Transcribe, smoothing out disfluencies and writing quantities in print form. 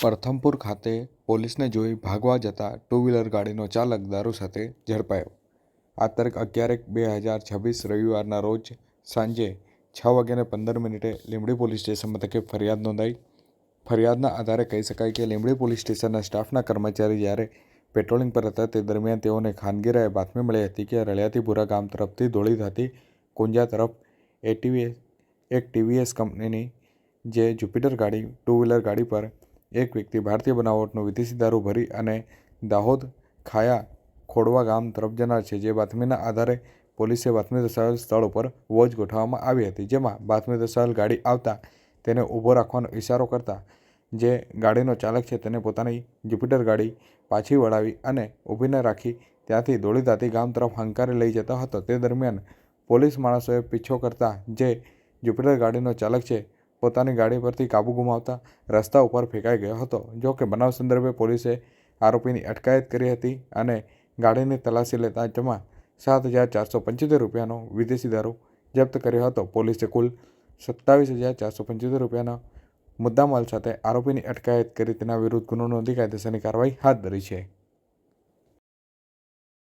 પ્રથમપુર ખાતે પોલીસને જોઈ ભાગવા જતા ટુ વ્હીલર ગાડીનો ચાલક દારૂ સાથે ઝડપાયો. આ તારીખ 11/2/2026 રવિવારના રોજ સાંજે 6:15 લીંબડી પોલીસ સ્ટેશન મથકે ફરિયાદ નોંધાઈ. ફરિયાદના આધારે કહી શકાય કે લીંબડી પોલીસ સ્ટેશનના સ્ટાફના કર્મચારી જ્યારે પેટ્રોલિંગ પર હતા તે દરમિયાન તેઓને ખાનગી રાહે બાતમી મળી હતી કે રળિયાતીપુરા ગામ તરફથી ધોળીધાતી કુંજા તરફ એક ટીવીએસ કંપનીની જે જુપિટર ગાડી ટુ વ્હીલર ગાડી પર એક વ્યક્તિ ભારતીય બનાવટનો વિદેશી દારૂ ભરી અને દાહોદ ખાયા ખોડવા ગામ તરફ જનાર છે. જે બાતમીના આધારે પોલીસે બાતમી દર્શાવેલ સ્થળ ઉપર વોચ ગોઠવવામાં આવી હતી, જેમાં બાતમી દર્શાવેલ ગાડી આવતા તેને ઊભો રાખવાનો ઇશારો કરતા જે ગાડીનો ચાલક છે તેને પોતાની જુપિટર ગાડી પાછી વળાવી અને ઊભી ન રાખી ત્યાંથી ધોળીધાતી ગામ તરફ હંકારી લઈ જતો હતો. તે દરમિયાન પોલીસ માણસોએ પીછો કરતા જે જુપિટર ગાડીનો ચાલક છે પોતાની ગાડી પરથી કાબુ ગુમાવતા રસ્તા ઉપર ફેંકાઈ ગયો હતો. જો કે બનાવ સંદર્ભે પોલીસે આરોપીની અટકાયત કરી હતી અને ગાડીની તલાશી લેતા જેમાં 7,475 રૂપિયાનો વિદેશી દારૂ જપ્ત કર્યો હતો. પોલીસે કુલ 27,475 રૂપિયાના મુદ્દામાલ સાથે આરોપીની અટકાયત કરી તેના વિરુદ્ધ ગુનો નોંધી કાયદેસરની કાર્યવાહી હાથ ધરી છે.